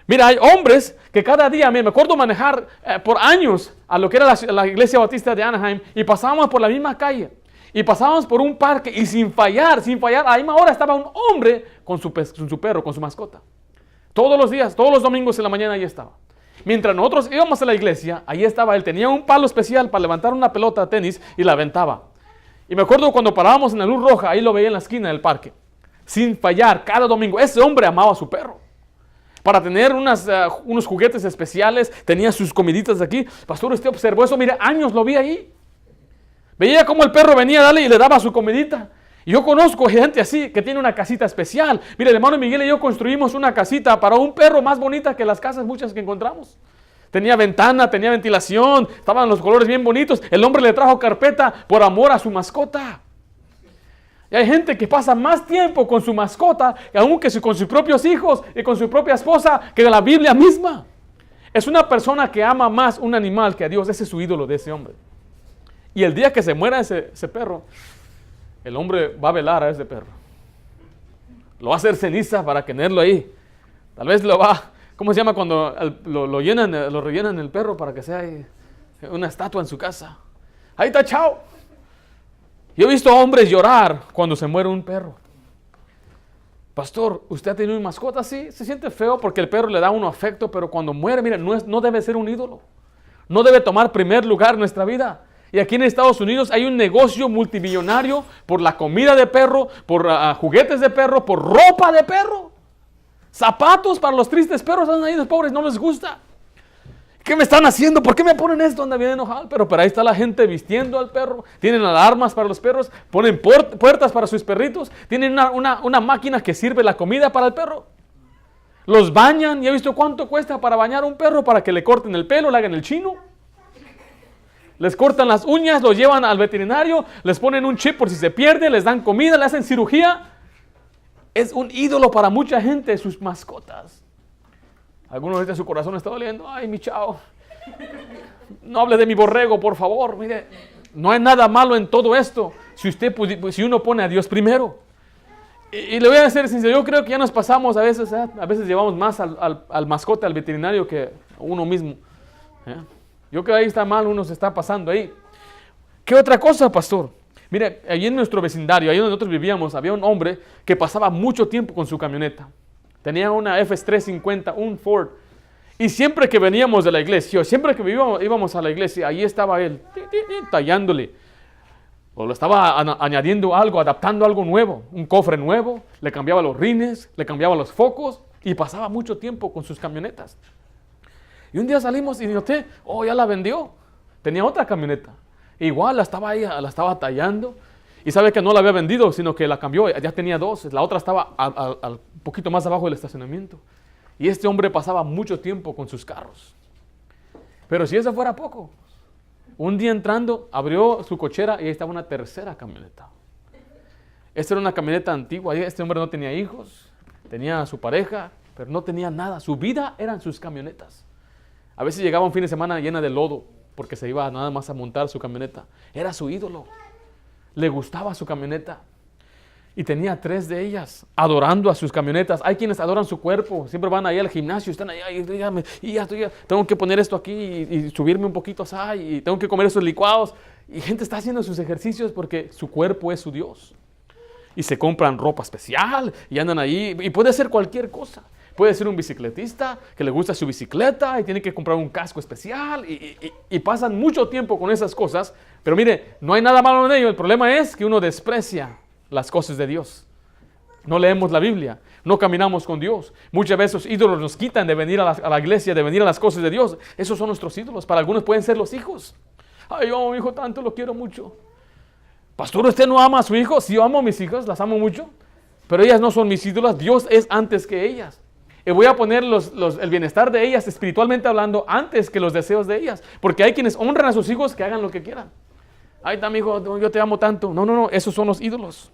Mira, hay hombres que cada día, me acuerdo manejar por años a lo que era la iglesia bautista de Anaheim y pasábamos por la misma calle y pasábamos por un parque y sin fallar, a la misma hora estaba un hombre con su perro, con su mascota. Todos los días, todos los domingos en la mañana ahí estaba. Mientras nosotros íbamos a la iglesia, ahí estaba él, tenía un palo especial para levantar una pelota de tenis y la aventaba. Y me acuerdo cuando parábamos en la luz roja, ahí lo veía en la esquina del parque. sin fallar, cada domingo. Ese hombre amaba a su perro. Para tener unos juguetes especiales, tenía sus comiditas aquí. Pastor, usted observó eso, mire, años lo vi ahí. Veía cómo el perro venía a darle y le daba su comidita. Y yo conozco gente así, que tiene una casita especial. Mire, el hermano Miguel y yo construimos una casita para un perro más bonita que las casas muchas que encontramos. Tenía ventana, tenía ventilación, estaban los colores bien bonitos. El hombre le trajo carpeta por amor a su mascota. Y hay gente que pasa más tiempo con su mascota, aún que con sus propios hijos y con su propia esposa, que de la Biblia misma. Es una persona que ama más un animal que a Dios. Ese es su ídolo de ese hombre. Y el día que se muera ese perro, el hombre va a velar a ese perro. Lo va a hacer ceniza para tenerlo ahí. Tal vez lo va, ¿cómo se llama cuando lo rellenan el perro para que sea una estatua en su casa? Ahí está, chao. Yo he visto hombres llorar cuando se muere un perro. Pastor, ¿usted ha tenido una mascota? Sí, se siente feo porque el perro le da a uno afecto, pero cuando muere, mira, no debe ser un ídolo. No debe tomar primer lugar en nuestra vida. Y aquí en Estados Unidos hay un negocio multimillonario por la comida de perro, por juguetes de perro, por ropa de perro. Zapatos para los tristes perros, andan ahí los pobres, no les gusta. ¿Qué me están haciendo? ¿Por qué me ponen esto? Anda bien enojado. Pero ahí está la gente vistiendo al perro. Tienen alarmas para los perros. Ponen puertas para sus perritos. Tienen una máquina que sirve la comida para el perro. Los bañan. ¿Y he visto cuánto cuesta para bañar a un perro? Para que le corten el pelo, le hagan el chino. Les cortan las uñas, los llevan al veterinario. Les ponen un chip por si se pierde. Les dan comida, le hacen cirugía. Es un ídolo para mucha gente, sus mascotas. Algunos ahorita su corazón está doliendo. Ay, mi chao. No hable de mi borrego, por favor. Mire, no hay nada malo en todo esto. Si uno pone a Dios primero. Y le voy a decir sincero, yo creo que ya nos pasamos a veces. A veces llevamos más al mascota, al veterinario, que a uno mismo. Yo creo que ahí está mal, uno se está pasando ahí. ¿Qué otra cosa, pastor? Mire, allí en nuestro vecindario, ahí donde nosotros vivíamos, había un hombre que pasaba mucho tiempo con su camioneta. Tenía una FS350, un Ford. Y siempre que veníamos de la iglesia, siempre que íbamos a la iglesia, ahí estaba él, tallándole. O le estaba añadiendo algo, adaptando algo nuevo. Un cofre nuevo, le cambiaba los rines, le cambiaba los focos. Y pasaba mucho tiempo con sus camionetas. Y un día salimos y noté, ya la vendió. Tenía otra camioneta. Igual la estaba tallando. Y sabe que no la había vendido, sino que la cambió. Ya tenía dos. La otra estaba un poquito más abajo del estacionamiento. Y este hombre pasaba mucho tiempo con sus carros. Pero si eso fuera poco, un día entrando, abrió su cochera y ahí estaba una tercera camioneta. Esta era una camioneta antigua. Este hombre no tenía hijos, tenía a su pareja, pero no tenía nada. Su vida eran sus camionetas. A veces llegaba un fin de semana llena de lodo, porque se iba nada más a montar su camioneta. Era su ídolo. Le gustaba su camioneta. Y tenía 3 de ellas, adorando a sus camionetas. Hay quienes adoran su cuerpo, siempre van ahí al gimnasio, están allá y ya tengo que poner esto aquí y subirme un poquito y tengo que comer esos licuados. Y gente está haciendo sus ejercicios porque su cuerpo es su Dios. Y se compran ropa especial y andan ahí. Y puede ser cualquier cosa. Puede ser un bicicletista que le gusta su bicicleta y tiene que comprar un casco especial y pasan mucho tiempo con esas cosas. Pero mire, no hay nada malo en ello. El problema es que uno desprecia las cosas de Dios. No leemos la Biblia, no caminamos con Dios. Muchas veces los ídolos nos quitan de venir a la iglesia, de venir a las cosas de Dios. Esos son nuestros ídolos. Para algunos pueden ser los hijos. Ay, yo amo a mi hijo tanto, lo quiero mucho. Pastor, ¿usted no ama a su hijo? Sí, yo amo a mis hijas, las amo mucho. Pero ellas no son mis ídolas, Dios es antes que ellas. Y voy a poner el bienestar de ellas, espiritualmente hablando, antes que los deseos de ellas. Porque hay quienes honran a sus hijos que hagan lo que quieran. Ay, está, mi hijo, yo te amo tanto. No, esos son los ídolos.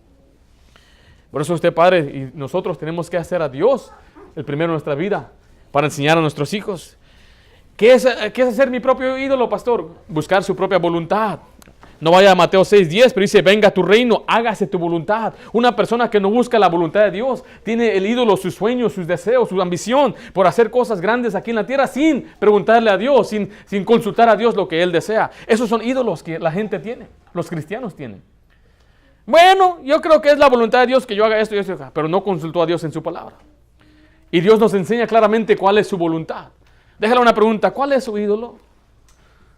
Por eso usted, padre, y nosotros tenemos que hacer a Dios el primero en nuestra vida para enseñar a nuestros hijos. ¿Qué es hacer mi propio ídolo, pastor? Buscar su propia voluntad. No vaya a Mateo 6:10, pero dice, venga a tu reino, hágase tu voluntad. Una persona que no busca la voluntad de Dios, tiene el ídolo, sus sueños, sus deseos, su ambición por hacer cosas grandes aquí en la tierra sin preguntarle a Dios, sin consultar a Dios lo que Él desea. Esos son ídolos que la gente tiene, los cristianos tienen. Bueno, yo creo que es la voluntad de Dios que yo haga esto y esto, pero no consultó a Dios en su palabra. Y Dios nos enseña claramente cuál es su voluntad. Déjale una pregunta, ¿cuál es su ídolo?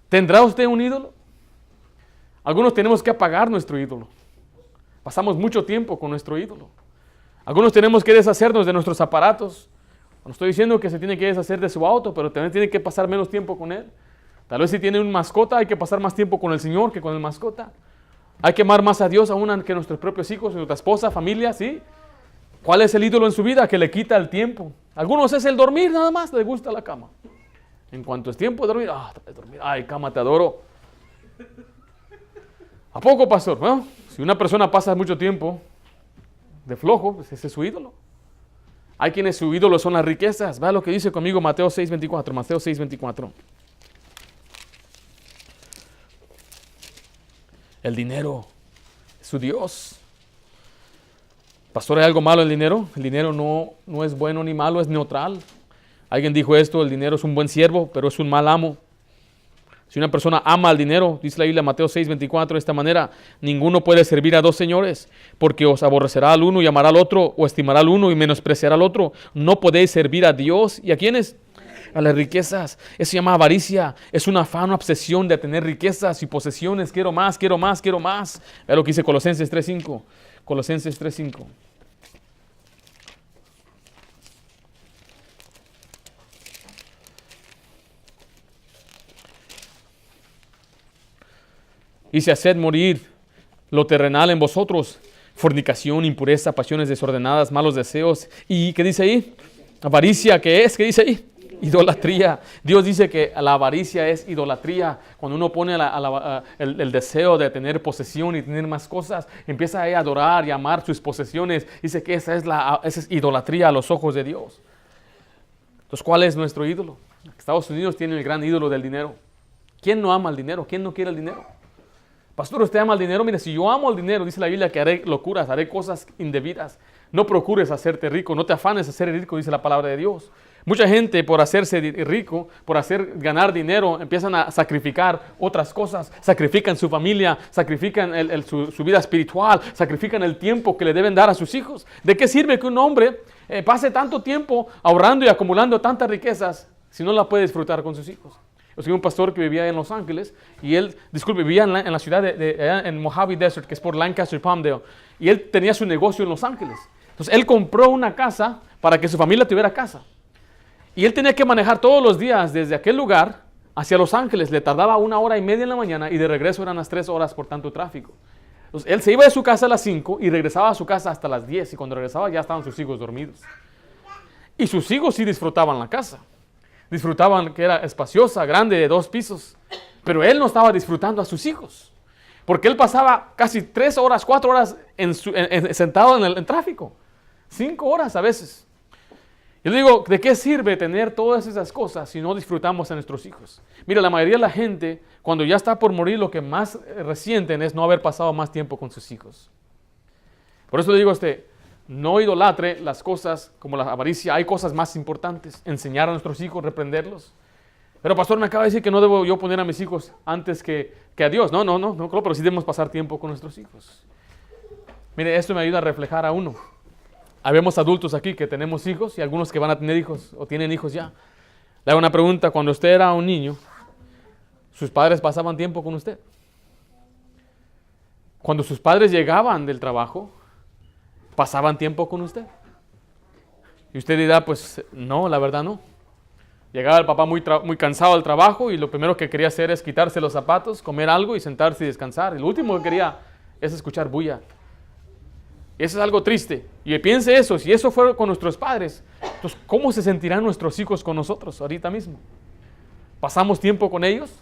¿Tendrá usted un ídolo? Algunos tenemos que apagar nuestro ídolo. Pasamos mucho tiempo con nuestro ídolo. Algunos tenemos que deshacernos de nuestros aparatos. No estoy diciendo que se tiene que deshacer de su auto, pero también tiene que pasar menos tiempo con él. Tal vez si tiene un mascota, hay que pasar más tiempo con el Señor que con el mascota. Hay que amar más a Dios aún que nuestros propios hijos, nuestra esposa, familia, ¿sí? ¿Cuál es el ídolo en su vida que le quita el tiempo? Algunos es el dormir, nada más, le gusta la cama. En cuanto es tiempo de dormir, ay, cama, te adoro. ¿A poco, pastor? Bueno, si una persona pasa mucho tiempo de flojo, pues ese es su ídolo. Hay quienes su ídolo son las riquezas. Vea lo que dice conmigo Mateo 6:24. Mateo 6:24. El dinero es su Dios. Pastor, ¿hay algo malo en el dinero? El dinero no es bueno ni malo, es neutral. Alguien dijo esto, el dinero es un buen siervo, pero es un mal amo. Si una persona ama al dinero, dice la Biblia, Mateo 6:24, de esta manera, ninguno puede servir a dos señores, porque os aborrecerá al uno y amará al otro, o estimará al uno y menospreciará al otro. No podéis servir a Dios. ¿Y a quiénes? A las riquezas. Eso se llama avaricia. Es un afán, una obsesión de tener riquezas y posesiones. Quiero más, quiero más, quiero más. Vea lo que dice Colosenses 3:5. Colosenses 3:5. Dice, haced morir lo terrenal en vosotros, fornicación, impureza, pasiones desordenadas, malos deseos. ¿Y qué dice ahí? Avaricia, ¿qué es? ¿Qué dice ahí? Idolatría. Dios dice que la avaricia es idolatría. Cuando uno pone el deseo de tener posesión y tener más cosas, empieza a adorar y amar sus posesiones. Dice que esa es idolatría a los ojos de Dios. Entonces, ¿cuál es nuestro ídolo? Estados Unidos tiene el gran ídolo del dinero. ¿Quién no ama el dinero? ¿Quién no quiere el dinero? Pastor, ¿usted ama el dinero? Mire, si yo amo el dinero, dice la Biblia que haré locuras, haré cosas indebidas. No procures hacerte rico, no te afanes a ser rico, dice la palabra de Dios. Mucha gente por hacerse rico, por ganar dinero, empiezan a sacrificar otras cosas. Sacrifican su familia, sacrifican su vida espiritual, sacrifican el tiempo que le deben dar a sus hijos. ¿De qué sirve que un hombre pase tanto tiempo ahorrando y acumulando tantas riquezas si no la puede disfrutar con sus hijos? Yo soy un pastor que vivía en Los Ángeles y él, vivía en la ciudad en Mojave Desert, que es por Lancaster, Palmdale, y él tenía su negocio en Los Ángeles. Entonces él compró una casa para que su familia tuviera casa. Y él tenía que manejar todos los días desde aquel lugar hacia Los Ángeles. Le tardaba 1 hora y media en la mañana y de regreso eran las 3 horas por tanto tráfico. Entonces él se iba de su casa a las 5 y regresaba a su casa hasta las 10. Y cuando regresaba ya estaban sus hijos dormidos. Y sus hijos sí disfrutaban la casa. Disfrutaban que era espaciosa, grande, de 2 pisos. Pero él no estaba disfrutando a sus hijos. Porque él pasaba casi 3 horas, 4 horas sentado en el tráfico. 5 horas a veces. Yo digo, ¿de qué sirve tener todas esas cosas si no disfrutamos a nuestros hijos? Mira, la mayoría de la gente, cuando ya está por morir, lo que más resienten es no haber pasado más tiempo con sus hijos. Por eso le digo a usted, no idolatre las cosas como la avaricia. Hay cosas más importantes. Enseñar a nuestros hijos, reprenderlos. Pero pastor, me acaba de decir que no debo yo poner a mis hijos antes que a Dios. No, pero sí debemos pasar tiempo con nuestros hijos. Mire, esto me ayuda a reflejar a uno. Habemos adultos aquí que tenemos hijos y algunos que van a tener hijos o tienen hijos ya. Le hago una pregunta. Cuando usted era un niño, ¿sus padres pasaban tiempo con usted? Cuando sus padres llegaban del trabajo, ¿pasaban tiempo con usted? Y usted dirá, pues no, la verdad no. Llegaba el papá muy cansado del trabajo y lo primero que quería hacer es quitarse los zapatos, comer algo y sentarse y descansar. Y lo último que quería es escuchar bulla. Eso es algo triste. Y piense eso, si eso fue con nuestros padres, entonces ¿cómo se sentirán nuestros hijos con nosotros ahorita mismo? ¿Pasamos tiempo con ellos?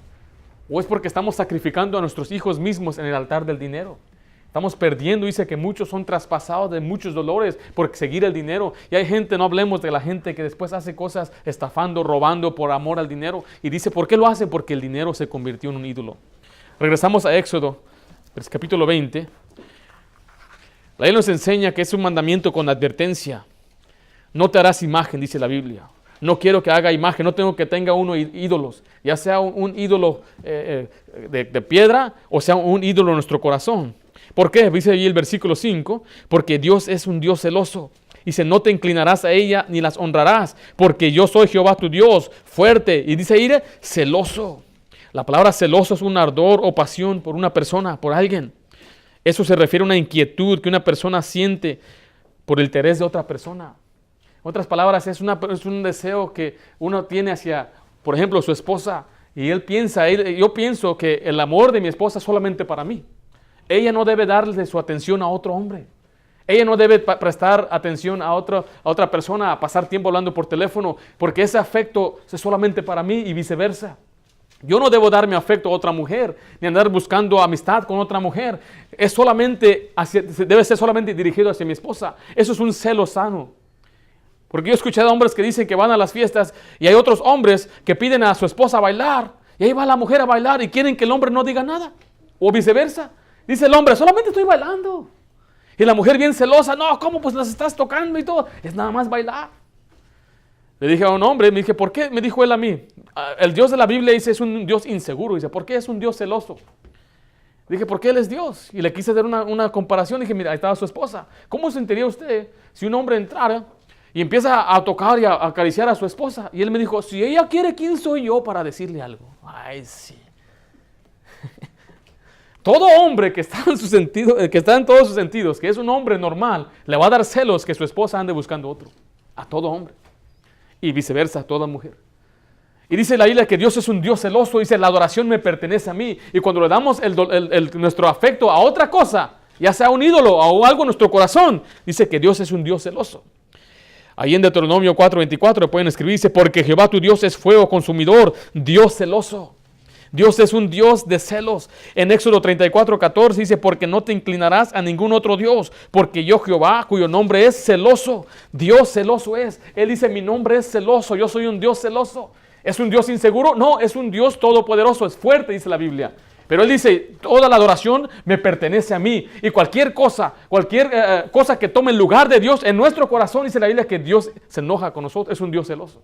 ¿O es porque estamos sacrificando a nuestros hijos mismos en el altar del dinero? Estamos perdiendo, dice que muchos son traspasados de muchos dolores por seguir el dinero. Y hay gente, no hablemos de la gente que después hace cosas estafando, robando por amor al dinero. Y dice, ¿por qué lo hace? Porque el dinero se convirtió en un ídolo. Regresamos a Éxodo, capítulo 20. La ley nos enseña que es un mandamiento con advertencia. No te harás imagen, dice la Biblia. No quiero que haga imagen, no tengo que tenga uno ídolos. Ya sea un ídolo de piedra o sea un ídolo en nuestro corazón. ¿Por qué? Dice ahí el versículo 5. Porque Dios es un Dios celoso. Dice, no te inclinarás a ella ni las honrarás. Porque yo soy Jehová tu Dios, fuerte. Y dice ahí, celoso. La palabra celoso es un ardor o pasión por una persona, por alguien. Eso se refiere a una inquietud que una persona siente por el interés de otra persona. En otras palabras, es un deseo que uno tiene hacia, por ejemplo, su esposa. Y yo pienso que el amor de mi esposa es solamente para mí. Ella no debe darle su atención a otro hombre. Ella no debe prestar atención a otra persona, a pasar tiempo hablando por teléfono, porque ese afecto es solamente para mí y viceversa. Yo no debo dar mi afecto a otra mujer, ni andar buscando amistad con otra mujer. Debe ser solamente dirigido hacia mi esposa. Eso es un celo sano. Porque yo he escuchado hombres que dicen que van a las fiestas y hay otros hombres que piden a su esposa a bailar. Y ahí va la mujer a bailar y quieren que el hombre no diga nada. O viceversa. Dice el hombre, solamente estoy bailando. Y la mujer bien celosa, no, ¿cómo? Pues las estás tocando y todo. Es nada más bailar. Le dije a un hombre, me dije, ¿por qué? Me dijo él a mí, el Dios de la Biblia dice es un Dios inseguro. Dice, ¿por qué es un Dios celoso? Dije, ¿por qué Él es Dios? Y le quise dar una comparación. Dije, mira, ahí estaba su esposa. ¿Cómo sentiría usted si un hombre entrara y empieza a tocar y a acariciar a su esposa? Y él me dijo, si ella quiere, ¿quién soy yo para decirle algo? Ay, sí. Todo hombre que está en todos sus sentidos, que es un hombre normal, le va a dar celos que su esposa ande buscando otro. A todo hombre. Y viceversa, a toda mujer. Y dice la Biblia que Dios es un Dios celoso. Dice, la adoración me pertenece a mí. Y cuando le damos nuestro afecto a otra cosa, ya sea un ídolo o algo en nuestro corazón, dice que Dios es un Dios celoso. Ahí en Deuteronomio 4:24 pueden escribir, dice, porque Jehová tu Dios es fuego consumidor, Dios celoso. Dios es un Dios de celos. En Éxodo 34:14 dice, porque no te inclinarás a ningún otro Dios, porque yo Jehová, cuyo nombre es celoso. Dios celoso es. Él dice, mi nombre es celoso, yo soy un Dios celoso. ¿Es un Dios inseguro? No, es un Dios todopoderoso, es fuerte, dice la Biblia. Pero Él dice, toda la adoración me pertenece a mí. Y cualquier cosa que tome el lugar de Dios en nuestro corazón, dice la Biblia que Dios se enoja con nosotros, es un Dios celoso.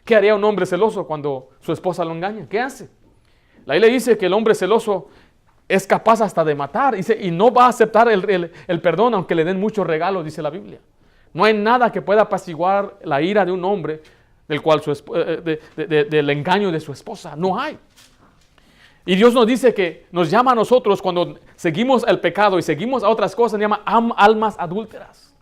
¿Qué haría un hombre celoso cuando su esposa lo engaña? ¿Qué hace? La Biblia dice que el hombre celoso es capaz hasta de matar, dice, y no va a aceptar el perdón aunque le den muchos regalos, dice la Biblia. No hay nada que pueda apaciguar la ira de un hombre del engaño de su esposa. No hay. Y Dios nos dice que nos llama a nosotros cuando seguimos el pecado y seguimos a otras cosas, nos llama almas adúlteras.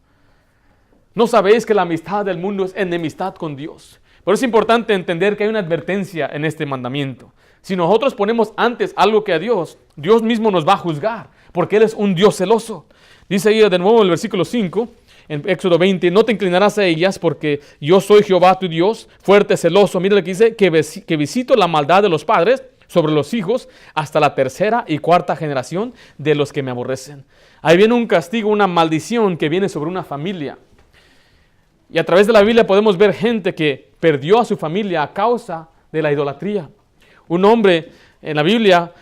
¿No sabéis que la amistad del mundo es enemistad con Dios? Pero es importante entender que hay una advertencia en este mandamiento. Si nosotros ponemos antes algo que a Dios, Dios mismo nos va a juzgar, porque Él es un Dios celoso. Dice ahí de nuevo en el versículo 5, en Éxodo 20, no te inclinarás a ellas, porque yo soy Jehová tu Dios, fuerte, celoso. Mira lo que dice, que visito la maldad de los padres sobre los hijos hasta la tercera y cuarta generación de los que me aborrecen. Ahí viene un castigo, una maldición que viene sobre una familia. Y a través de la Biblia podemos ver gente que perdió a su familia a causa de la idolatría. Un hombre en la Biblia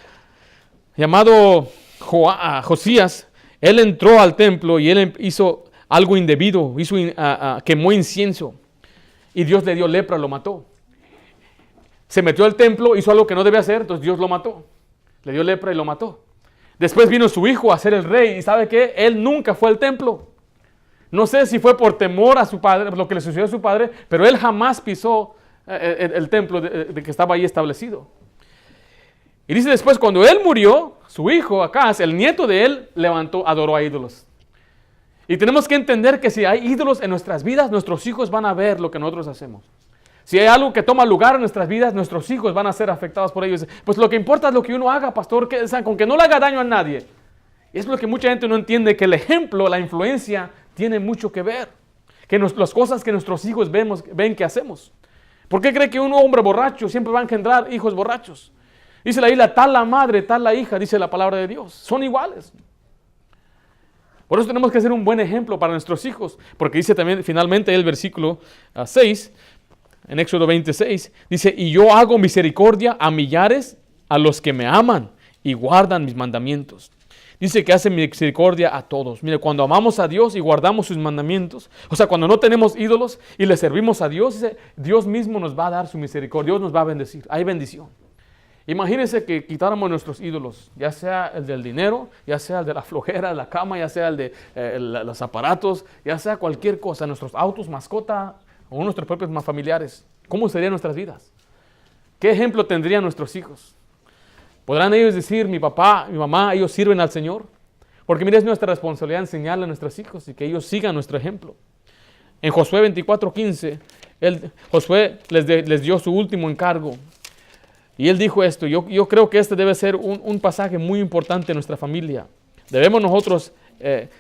llamado Josías, él entró al templo y él hizo algo indebido, quemó incienso y Dios le dio lepra, lo mató. Se metió al templo, hizo algo que no debía hacer, entonces Dios lo mató. Le dio lepra y lo mató. Después vino su hijo a ser el rey y ¿sabe qué? Él nunca fue al templo. No sé si fue por temor a su padre, lo que le sucedió a su padre, pero él jamás pisó el templo de que estaba ahí establecido. Y dice después, cuando él murió, su hijo Acaz, el nieto de él, adoró a ídolos. Y tenemos que entender que si hay ídolos en nuestras vidas, nuestros hijos van a ver lo que nosotros hacemos. Si hay algo que toma lugar en nuestras vidas, nuestros hijos van a ser afectados por ellos. Pues lo que importa es lo que uno haga, pastor, con que no le haga daño a nadie. Y es lo que mucha gente no entiende, que el ejemplo, la influencia, tiene mucho que ver. Que las cosas que nuestros hijos ven que hacemos. ¿Por qué cree que un hombre borracho siempre va a engendrar hijos borrachos? Dice la Biblia, tal la madre, tal la hija, dice la palabra de Dios. Son iguales. Por eso tenemos que ser un buen ejemplo para nuestros hijos. Porque dice también finalmente el versículo 6, en Éxodo 26, dice, y yo hago misericordia a millares a los que me aman y guardan mis mandamientos. Dice que hace misericordia a todos. Mire, cuando amamos a Dios y guardamos sus mandamientos, o sea, cuando no tenemos ídolos y le servimos a Dios, Dios mismo nos va a dar su misericordia, Dios nos va a bendecir. Hay bendición. Imagínense que quitáramos nuestros ídolos, ya sea el del dinero, ya sea el de la flojera, la cama, ya sea el de los aparatos, ya sea cualquier cosa, nuestros autos, mascota o nuestros propios familiares. ¿Cómo serían nuestras vidas? ¿Qué ejemplo tendrían nuestros hijos? ¿Podrán ellos decir, mi papá, mi mamá, ellos sirven al Señor? Porque mira, es nuestra responsabilidad enseñarle a nuestros hijos y que ellos sigan nuestro ejemplo. En Josué 24:15, Josué les dio su último encargo. Y él dijo esto, yo creo que este debe ser un pasaje muy importante en nuestra familia. Debemos nosotros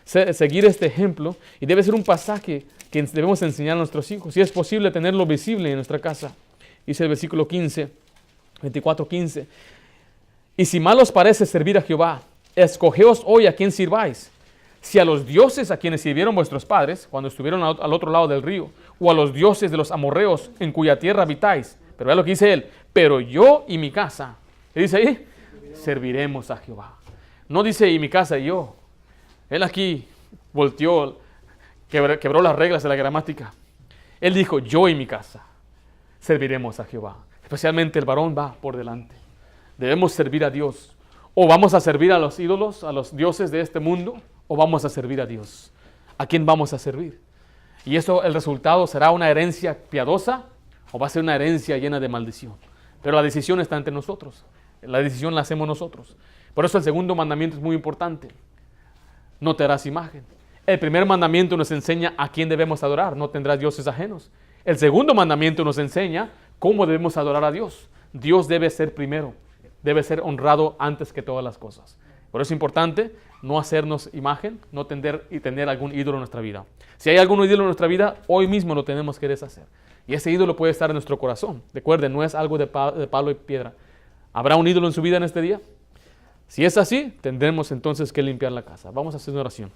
seguir este ejemplo y debe ser un pasaje que debemos enseñar a nuestros hijos. Si es posible tenerlo visible en nuestra casa. Dice el versículo 24:15. Y si mal os parece servir a Jehová, escogeos hoy a quién sirváis. Si a los dioses a quienes sirvieron vuestros padres, cuando estuvieron al otro lado del río, o a los dioses de los amorreos en cuya tierra habitáis. Pero vea lo que dice él, pero yo y mi casa, ¿qué dice ahí? Serviremos a Jehová. No dice y mi casa y yo. Él aquí volteó, quebró las reglas de la gramática. Él dijo, yo y mi casa serviremos a Jehová. Especialmente el varón va por delante. Debemos servir a Dios. O vamos a servir a los ídolos, a los dioses de este mundo, o vamos a servir a Dios. ¿A quién vamos a servir? Y eso, el resultado será una herencia piadosa o va a ser una herencia llena de maldición. Pero la decisión está entre nosotros. La decisión la hacemos nosotros. Por eso el segundo mandamiento es muy importante. No te harás imagen. El primer mandamiento nos enseña a quién debemos adorar. No tendrás dioses ajenos. El segundo mandamiento nos enseña cómo debemos adorar a Dios. Dios debe ser primero. Debe ser honrado antes que todas las cosas. Por eso es importante no hacernos imagen, no tener algún ídolo en nuestra vida. Si hay algún ídolo en nuestra vida, hoy mismo lo tenemos que deshacer. Y ese ídolo puede estar en nuestro corazón. Recuerden, no es algo de palo y piedra. ¿Habrá un ídolo en su vida en este día? Si es así, tendremos entonces que limpiar la casa. Vamos a hacer una oración.